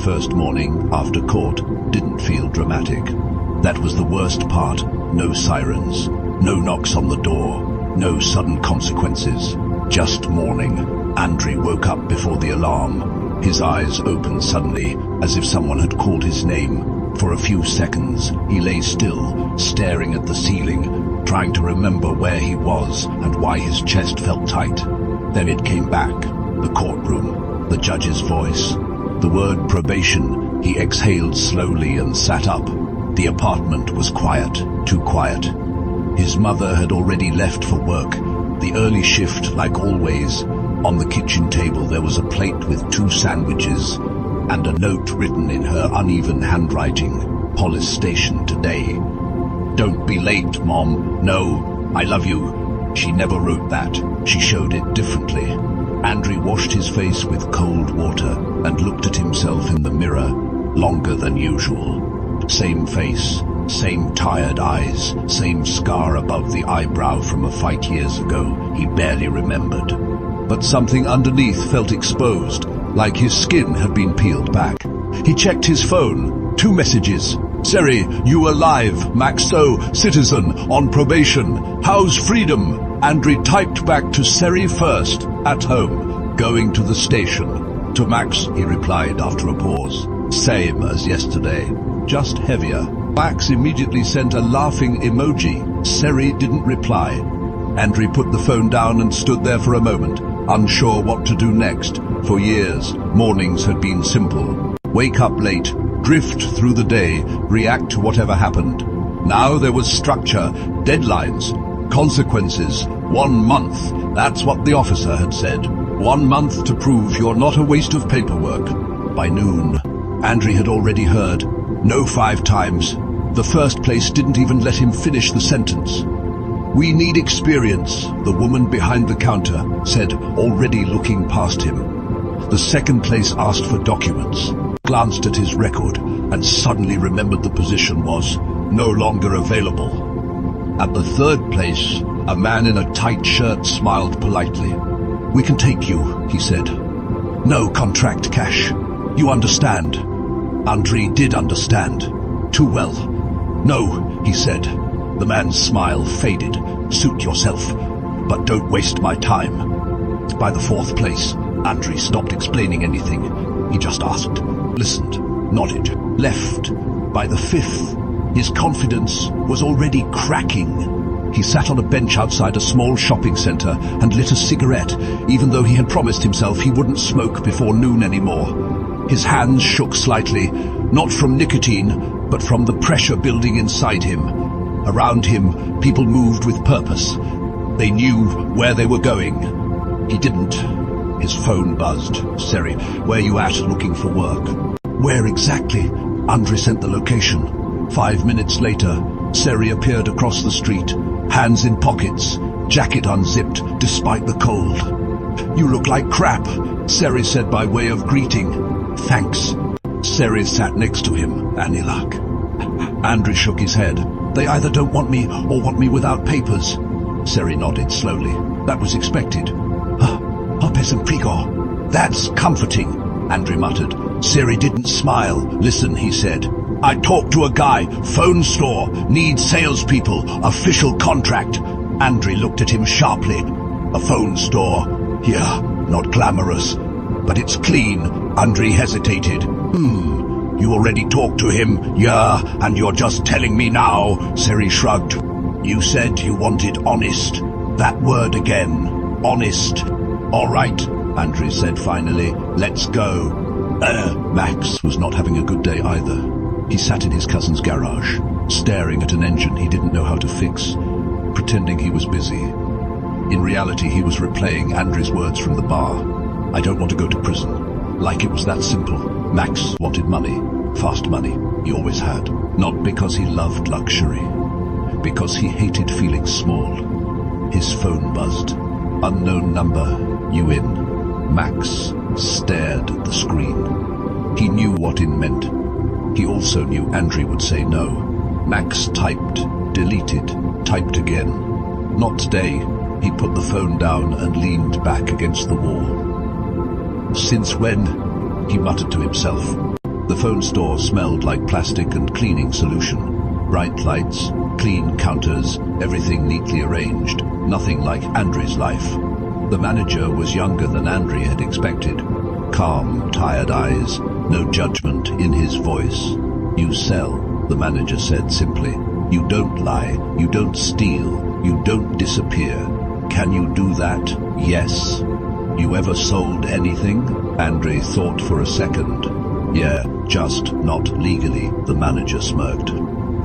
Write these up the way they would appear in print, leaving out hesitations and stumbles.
first morning after court didn't feel dramatic. That was the worst part. No sirens, no knocks on the door, no sudden consequences. Just morning. Andrei woke up before the alarm. His eyes opened suddenly, as if someone had called his name. For a few seconds, he lay still, staring at the ceiling, trying to remember where he was and why his chest felt tight. Then it came back. The courtroom, the judge's voice, the word probation. He exhaled slowly and sat up. The apartment was quiet, too quiet. His mother had already left for work, the early shift like always. On the kitchen table there was a plate with 2 sandwiches and a note written in her uneven handwriting. Police station today. Don't be late, Mom. No, I love you. She never wrote that. She showed it differently. Andrei washed his face with cold water and looked at himself in the mirror, longer than usual. Same face, same tired eyes, same scar above the eyebrow from a fight years ago he barely remembered. But something underneath felt exposed, like his skin had been peeled back. He checked his phone. 2 messages. Seri, you alive? Maxo, citizen, on probation. How's freedom? Andrei typed back to Seri first, at home, going to the station. To Max, he replied after a pause. Same as yesterday, just heavier. Max immediately sent a laughing emoji. Seri didn't reply. Andrei put the phone down and stood there for a moment, unsure what to do next. For years, mornings had been simple. Wake up late, drift through the day, react to whatever happened. Now there was structure, deadlines, consequences. 1 month, that's what the officer had said. 1 month to prove you're not a waste of paperwork. By noon, Andrei had already heard, no 5 times. The first place didn't even let him finish the sentence. We need experience, the woman behind the counter said, already looking past him. The second place asked for documents, glanced at his record, and suddenly remembered the position was no longer available. At the third place, a man in a tight shirt smiled politely. We can take you, he said. No contract cash. You understand. Andrei did understand. Too well. No, he said. The man's smile faded. Suit yourself, but don't waste my time. By the 4th place, Andrei stopped explaining anything. He just asked, listened, nodded, left. By the 5th, his confidence was already cracking. He sat on a bench outside a small shopping center and lit a cigarette, even though he had promised himself he wouldn't smoke before noon anymore. His hands shook slightly, not from nicotine, but from the pressure building inside him. Around him, people moved with purpose. They knew where they were going. He didn't. His phone buzzed. Seri, where you at looking for work? Where exactly? Andrei sent the location. 5 minutes later, Seri appeared across the street, hands in pockets, jacket unzipped despite the cold. You look like crap, Seri said by way of greeting. Thanks. Seri sat next to him. Any luck? Andrei shook his head. They either don't want me or want me without papers. Seri nodded slowly. That was expected. Opes Prigor. That's comforting, Andrei muttered. Seri didn't smile. Listen, he said. I talked to a guy, phone store, need salespeople, official contract. Andrei looked at him sharply. A phone store. Yeah, not glamorous, but it's clean. Andrei hesitated. You already talked to him, yeah, and you're just telling me now, Seri shrugged. You said you wanted honest. That word again. Honest. All right, Andrei said finally. Let's go. Max was not having a good day either. He sat in his cousin's garage, staring at an engine he didn't know how to fix, pretending he was busy. In reality, he was replaying Andrei's words from the bar. I don't want to go to prison. Like it was that simple. Max wanted money. Fast money. He always had. Not because he loved luxury. Because he hated feeling small. His phone buzzed. Unknown number. You in. Max stared at the screen. He knew what it meant. He also knew Andrei would say no. Max typed, deleted, typed again. Not today. He put the phone down and leaned back against the wall. Since when? He muttered to himself. The phone store smelled like plastic and cleaning solution. Bright lights, clean counters, everything neatly arranged. Nothing like Andrew's life. The manager was younger than Andrew had expected. Calm, tired eyes, no judgment in his voice. You sell, the manager said simply. You don't lie, you don't steal, you don't disappear. Can you do that? Yes. You ever sold anything? Andre thought for a second. Yeah, just not legally, the manager smirked.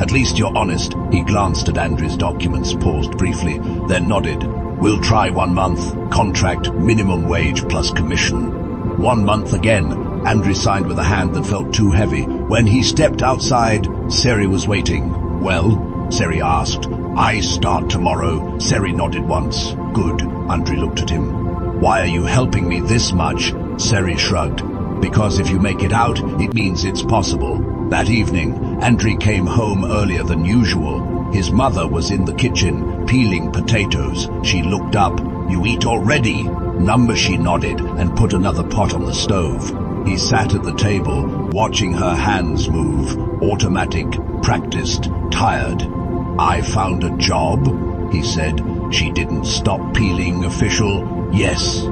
At least you're honest. He glanced at Andrew's documents, paused briefly, then nodded. We'll try 1 month. Contract, minimum wage plus commission. 1 month again. Andrew signed with a hand that felt too heavy. When he stepped outside, Seri was waiting. Well, Seri asked. I start tomorrow. Seri nodded once. Good. Andrew looked at him. Why are you helping me this much? Seri shrugged. Because if you make it out, it means it's possible. That evening, Andrew came home earlier than usual. His mother was in the kitchen, peeling potatoes. She looked up. You eat already? She nodded and put another pot on the stove. He sat at the table, watching her hands move. Automatic, practiced, tired. I found a job, he said. She didn't stop peeling. Official? Yes.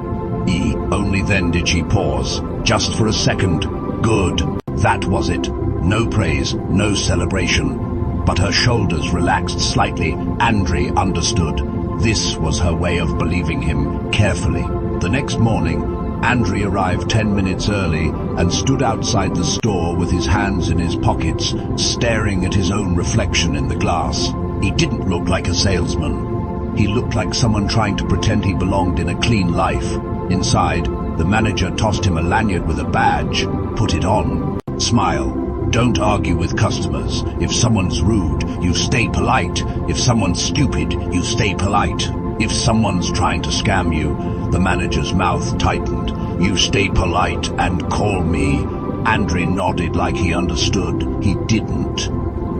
Only then did she pause, just for a second. Good. That was it. No praise, no celebration. But her shoulders relaxed slightly. Andre understood. This was her way of believing him carefully. The next morning, Andre arrived 10 minutes early and stood outside the store with his hands in his pockets, staring at his own reflection in the glass. He didn't look like a salesman. He looked like someone trying to pretend he belonged in a clean life. Inside, the manager tossed him a lanyard with a badge. Put it on. Smile. Don't argue with customers. If someone's rude, you stay polite. If someone's stupid, you stay polite. If someone's trying to scam you, the manager's mouth tightened. You stay polite and call me. Andre nodded like he understood. He didn't.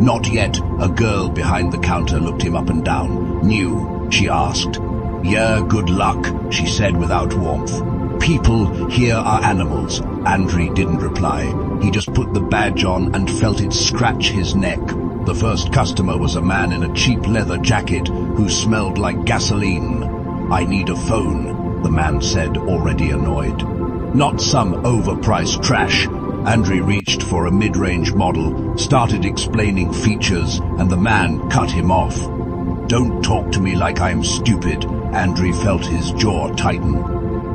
Not yet. A girl behind the counter looked him up and down. New, she asked. Yeah, good luck, she said without warmth. People here are animals. Andre didn't reply. He just put the badge on and felt it scratch his neck. The first customer was a man in a cheap leather jacket who smelled like gasoline. I need a phone, the man said, already annoyed. Not some overpriced trash. Andre reached for a mid-range model, started explaining features, and the man cut him off. Don't talk to me like I'm stupid. Andre felt his jaw tighten.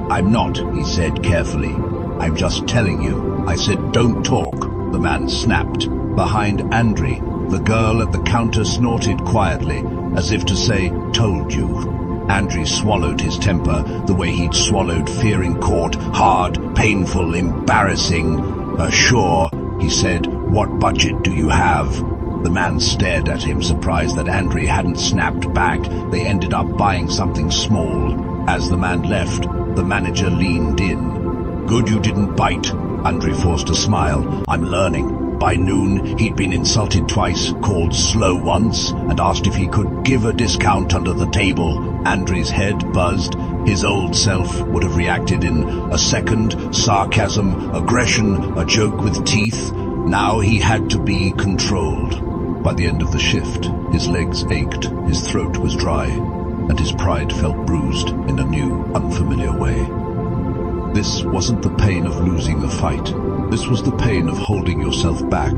I'm not, he said carefully. I'm just telling you. I said don't talk, the man snapped. Behind Andre, the girl at the counter snorted quietly, as if to say, told you. Andre swallowed his temper the way he'd swallowed fear in court, hard, painful, embarrassing. Sure, he said, what budget do you have? The man stared at him, surprised that Andre hadn't snapped back. They ended up buying something small. As the man left, the manager leaned in. Good you didn't bite. Andre forced a smile. I'm learning. By noon, he'd been insulted twice, called slow once, and asked if he could give a discount under the table. Andre's head buzzed. His old self would have reacted in a second. Sarcasm, aggression, a joke with teeth. Now he had to be controlled. By the end of the shift, his legs ached, his throat was dry, and his pride felt bruised in a new, unfamiliar way. This wasn't the pain of losing a fight. This was the pain of holding yourself back.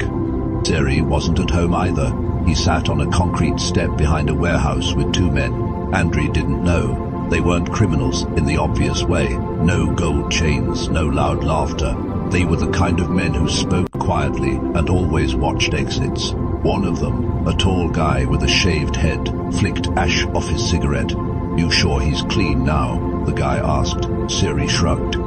Seri wasn't at home either. He sat on a concrete step behind a warehouse with 2 men. Andre didn't know. They weren't criminals in the obvious way. No gold chains, no loud laughter. They were the kind of men who spoke quietly and always watched exits. One of them, a tall guy with a shaved head, flicked ash off his cigarette. You sure he's clean now? The guy asked. Seri shrugged.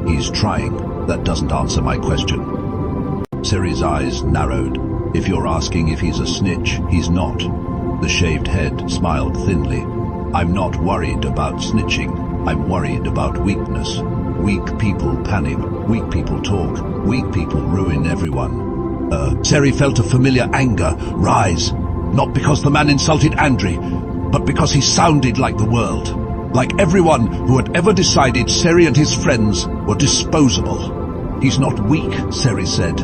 He's trying. That doesn't answer my question. Seri's eyes narrowed. If you're asking if he's a snitch, he's not. The shaved head smiled thinly. I'm not worried about snitching. I'm worried about weakness. Weak people panic. Weak people talk. Weak people ruin everyone. Seri felt a familiar anger rise. Not because the man insulted Andre, but because he sounded like the world. Like everyone who had ever decided Seri and his friends were disposable. He's not weak, Seri said.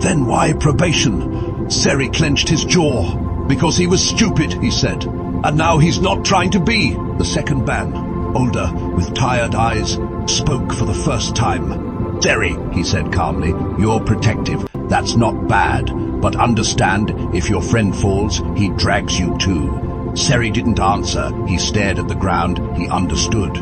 Then why probation? Seri clenched his jaw. Because he was stupid, he said. And now he's not trying to be. The second man, older, with tired eyes, spoke for the first time. Seri, he said calmly, you're protective. That's not bad. But understand, if your friend falls, he drags you too. Seri didn't answer. He stared at the ground. He understood.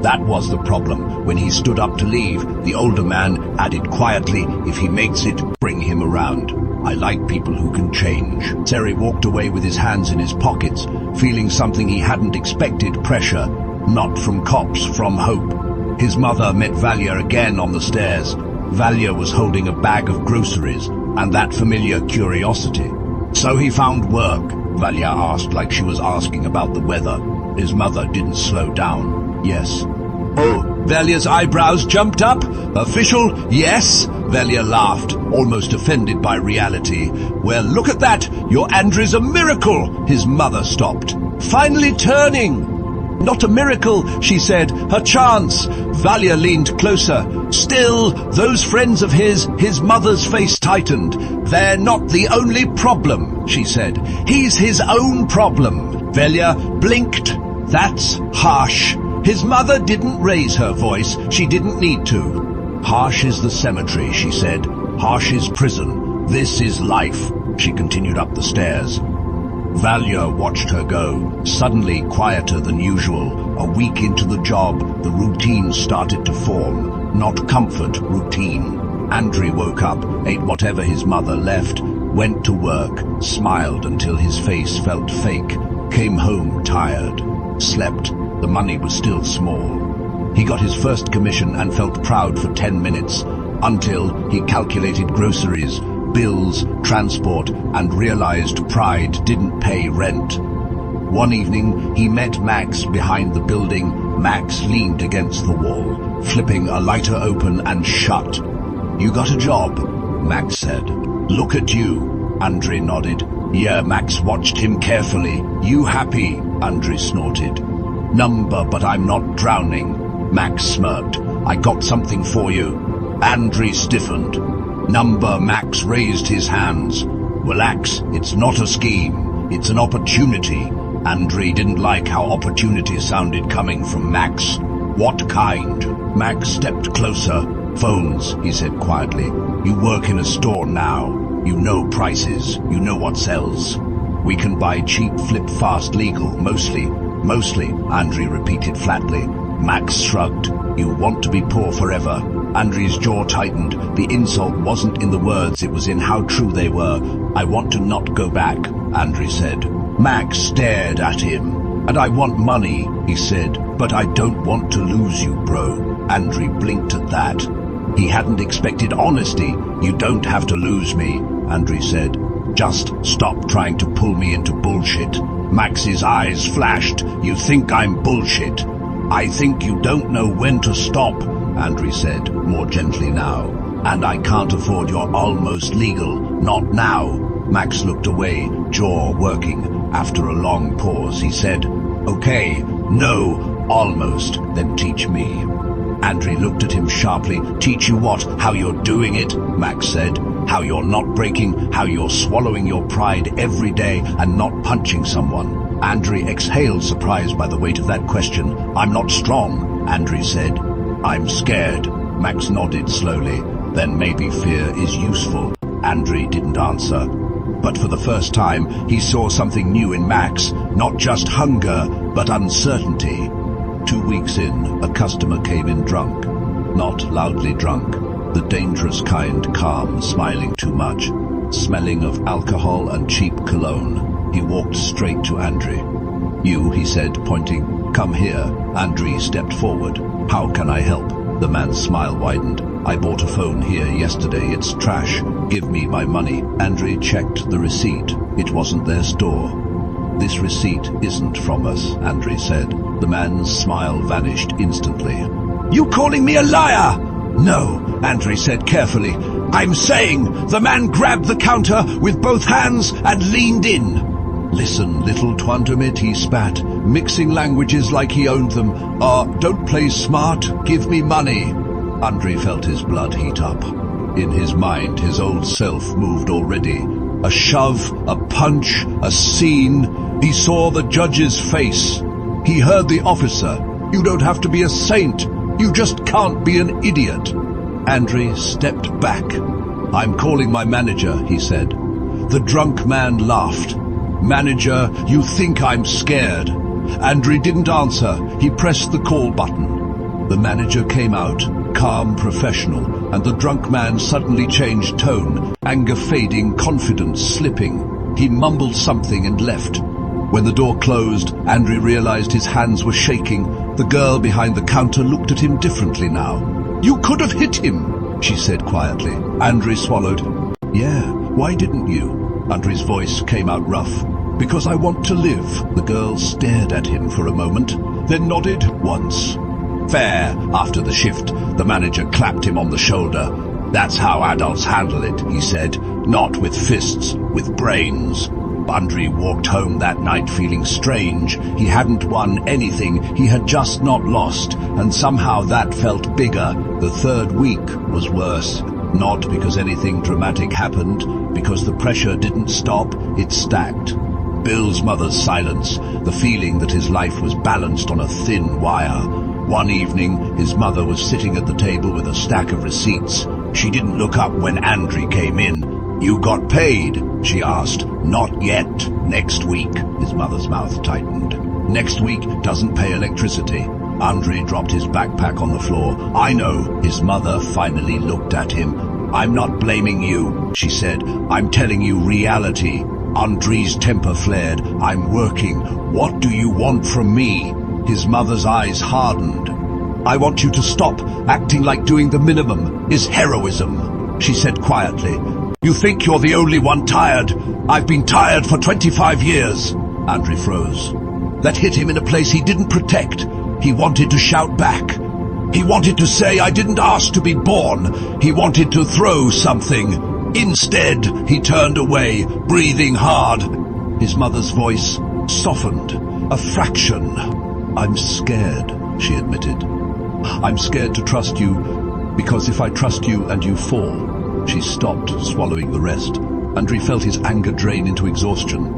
That was the problem. When he stood up to leave, the older man added quietly, if he makes it, bring him around. I like people who can change. Seri walked away with his hands in his pockets, feeling something he hadn't expected, pressure. Not from cops, from hope. His mother met Valia again on the stairs. Valia was holding a bag of groceries, and that familiar curiosity. So he found work? Valia asked like she was asking about the weather. His mother didn't slow down. Yes. Oh, Valia's eyebrows jumped up. Official? Yes? Valia laughed, almost offended by reality. Well, look at that. Your Andrew's a miracle. His mother stopped. Finally turning. Not a miracle, she said. Her chance. Valia leaned closer. Still, those friends of his mother's face tightened. They're not the only problem, she said. He's his own problem. Valia blinked. That's harsh. His mother didn't raise her voice. She didn't need to. Harsh is the cemetery, she said. Harsh is prison. This is life. She continued up the stairs. Valia watched her go, suddenly quieter than usual. A week into the job, the routine started to form. Not comfort, routine. Andrew woke up, ate whatever his mother left, went to work, smiled until his face felt fake, came home tired, slept. The money was still small. He got his first commission and felt proud for 10 minutes, until he calculated groceries, bills, transport, and realized pride didn't pay rent. One evening, he met Max behind the building. Max leaned against the wall, flipping a lighter open and shut. You got a job, Max said. Look at you, Andre nodded. Yeah, Max watched him carefully. You happy? Andre snorted. Number, but I'm not drowning. Max smirked. I got something for you. Andre stiffened. Number, Max raised his hands. Relax, it's not a scheme. It's an opportunity. Andre didn't like how opportunity sounded coming from Max. What kind? Max stepped closer. Phones, he said quietly. You work in a store now. You know prices. You know what sells. We can buy cheap, flip fast, legal, mostly, Andre repeated flatly. Max shrugged. You want to be poor forever. Andre's jaw tightened. The insult wasn't in the words, it was in how true they were. I want to not go back, Andre said. Max stared at him. And I want money, he said, but I don't want to lose you, bro. Andre blinked at that. He hadn't expected honesty. You don't have to lose me, Andre said. Just stop trying to pull me into bullshit. Max's eyes flashed. You think I'm bullshit. I think you don't know when to stop, Andre said, more gently now. And I can't afford your almost legal, not now. Max looked away, jaw working. After a long pause, he said, Okay, no, almost, then teach me. Andre looked at him sharply. Teach you what? How you're doing it, Max said. How you're not breaking, how you're swallowing your pride every day and not punching someone. Andre exhaled, surprised by the weight of that question. I'm not strong, Andre said. I'm scared. Max nodded slowly. Then maybe fear is useful. Andre didn't answer. But for the first time, he saw something new in Max. Not just hunger, but uncertainty. 2 weeks in, a customer came in drunk. Not loudly drunk. The dangerous kind, calm, smiling too much. Smelling of alcohol and cheap cologne. He walked straight to Andre. You, he said, pointing. Come here. Andre stepped forward. How can I help? The man's smile widened. I bought a phone here yesterday. It's trash. Give me my money. Andre checked the receipt. It wasn't their store. This receipt isn't from us, Andre said. The man's smile vanished instantly. You calling me a liar? No, Andre said carefully. I'm saying the man grabbed the counter with both hands and leaned in. Listen, little Twantamit, he spat, mixing languages like he owned them. Don't play smart, give me money. Andre felt his blood heat up. In his mind, his old self moved already. A shove, a punch, a scene. He saw the judge's face. He heard the officer. "You don't have to be a saint. You just can't be an idiot." Andrei stepped back. "I'm calling my manager," he said. The drunk man laughed. "Manager, you think I'm scared." Andrei didn't answer. He pressed the call button. The manager came out, calm, professional, and the drunk man suddenly changed tone, anger fading, confidence slipping. He mumbled something and left. When the door closed, Andrei realized his hands were shaking. The girl behind the counter looked at him differently now. "You could have hit him," she said quietly. Andrei swallowed. "Yeah, why didn't you?" Andrei's voice came out rough. "Because I want to live." The girl stared at him for a moment, then nodded once. "Fair." After the shift, the manager clapped him on the shoulder. "That's how adults handle it," he said. "Not with fists, with brains." Andrei walked home that night feeling strange. He hadn't won anything, he had just not lost, and somehow that felt bigger. The third week was worse. Not because anything dramatic happened, because the pressure didn't stop, it stacked. Bill's mother's silence, the feeling that his life was balanced on a thin wire. One evening, his mother was sitting at the table with a stack of receipts. She didn't look up when Andrei came in. "You got paid?" she asked. "Not yet. Next week." His mother's mouth tightened. "Next week doesn't pay electricity." Andrei dropped his backpack on the floor. "I know." His mother finally looked at him. "I'm not blaming you," she said. "I'm telling you reality." Andrei's temper flared. "I'm working. What do you want from me?" His mother's eyes hardened. "I want you to stop. Acting like doing the minimum is heroism," she said quietly. "You think you're the only one tired. I've been tired for 25 years. Andrei froze. That hit him in a place he didn't protect. He wanted to shout back. He wanted to say, "I didn't ask to be born." He wanted to throw something. Instead, he turned away, breathing hard. His mother's voice softened, a fraction. "I'm scared," she admitted. "I'm scared to trust you, because if I trust you and you fall..." She stopped, swallowing the rest. Andrei felt his anger drain into exhaustion.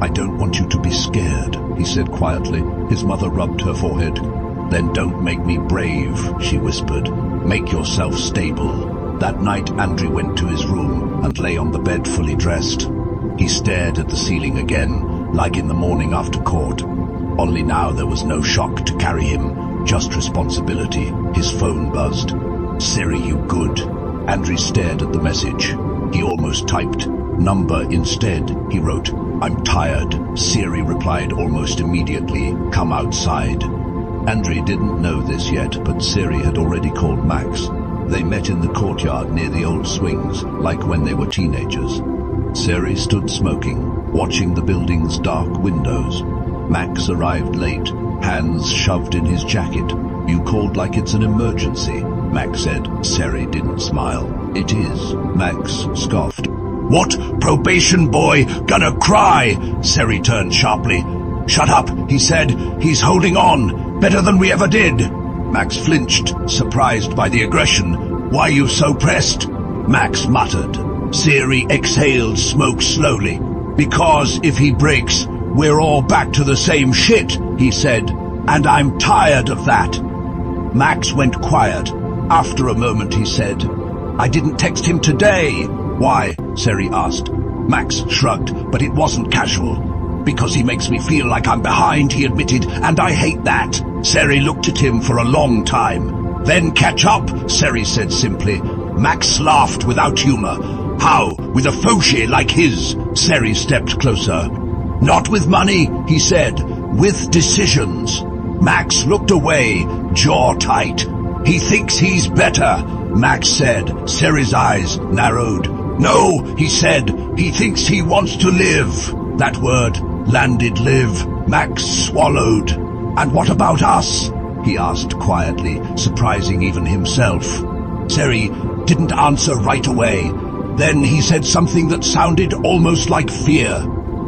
"I don't want you to be scared," he said quietly. His mother rubbed her forehead. "Then don't make me brave," she whispered. "Make yourself stable." That night, Andrei went to his room and lay on the bed fully dressed. He stared at the ceiling again, like in the morning after court. Only now there was no shock to carry him, just responsibility. His phone buzzed. "Siri, you good?" Andrei stared at the message. He almost typed. "Number instead," he wrote. "I'm tired." Siri replied almost immediately. "Come outside." Andrei didn't know this yet, but Siri had already called Max. They met in the courtyard near the old swings, like when they were teenagers. Siri stood smoking, watching the building's dark windows. Max arrived late, hands shoved in his jacket. "You called like it's an emergency," Max said. Siri didn't smile. "It is," Max scoffed. "What? Probation boy? Gonna cry?" Siri turned sharply. "Shut up," he said. "He's holding on. Better than we ever did." Max flinched, surprised by the aggression. "Why you so pressed?" Max muttered. Siri exhaled smoke slowly. "Because if he breaks, we're all back to the same shit," he said. "And I'm tired of that." Max went quiet. After a moment he said, "I didn't text him today." "Why?" Siri asked. Max shrugged, but it wasn't casual. "Because he makes me feel like I'm behind," he admitted, "and I hate that." Siri looked at him for a long time. "Then catch up," Siri said simply. Max laughed without humor. "How? With a fauché like his?" Siri stepped closer. "Not with money," he said. "With decisions." Max looked away, jaw tight. "He thinks he's better," Max said. Siri's eyes narrowed. "No," he said. "He thinks he wants to live." That word landed, live. Max swallowed. "And what about us?" he asked quietly, surprising even himself. Siri didn't answer right away. Then he said something that sounded almost like fear.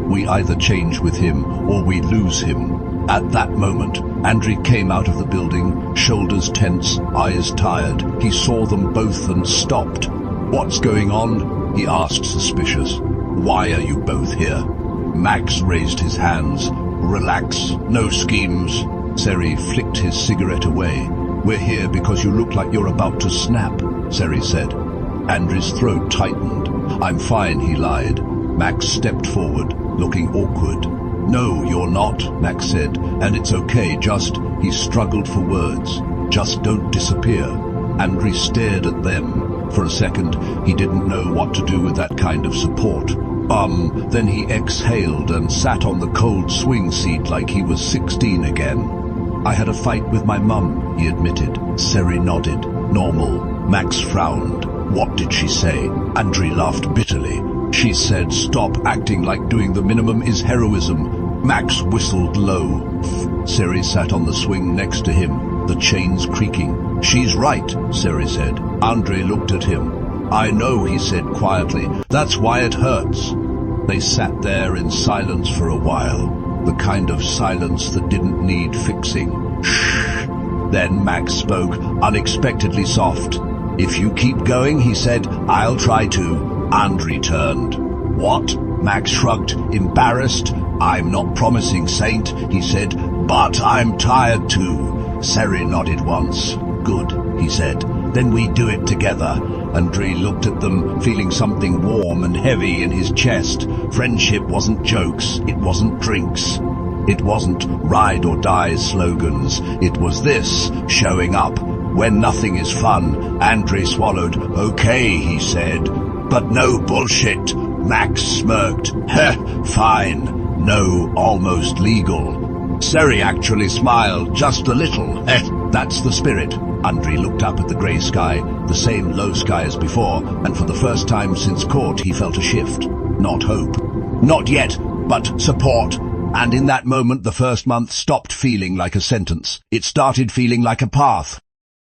"We either change with him or we lose him." At that moment, Andrei came out of the building, shoulders tense, eyes tired. He saw them both and stopped. What's going on? He asked, suspicious. Why are you both here? Max raised his hands. Relax, no schemes. Seri flicked his cigarette away. We're here because you look like you're about to snap, Seri said. Andri's throat tightened. I'm fine, he lied. Max stepped forward, looking awkward. No, you're not, Max said, and it's okay, he struggled for words. Just don't disappear. Andri stared at them. For a second, he didn't know what to do with that kind of support. Then he exhaled and sat on the cold swing seat like he was 16 again. I had a fight with my mum, he admitted. Seri nodded. Normal. Max frowned. What did she say? Andri laughed bitterly. She said, stop acting like doing the minimum is heroism. Max whistled low. Seri sat on the swing next to him, the chains creaking. She's right, Seri said. Andri looked at him. I know, he said quietly. That's why it hurts. They sat there in silence for a while, the kind of silence that didn't need fixing. Shh. Then Max spoke, unexpectedly soft. If you keep going, he said, I'll try to. Andri turned. What? Max shrugged, embarrassed. I'm not promising, Saint, he said, but I'm tired too. Seri nodded once. Good, he said. Then we do it together. Andri looked at them, feeling something warm and heavy in his chest. Friendship wasn't jokes, it wasn't drinks. It wasn't ride or die slogans. It was this, showing up. When nothing is fun, Andri swallowed. Okay, he said. But no bullshit. Max smirked. Heh, fine. No, almost legal. Seri actually smiled, just a little. That's the spirit. Andri looked up at the grey sky, the same low sky as before, and for the first time since court he felt a shift. Not hope. Not yet, but support. And in that moment the first month stopped feeling like a sentence. It started feeling like a path.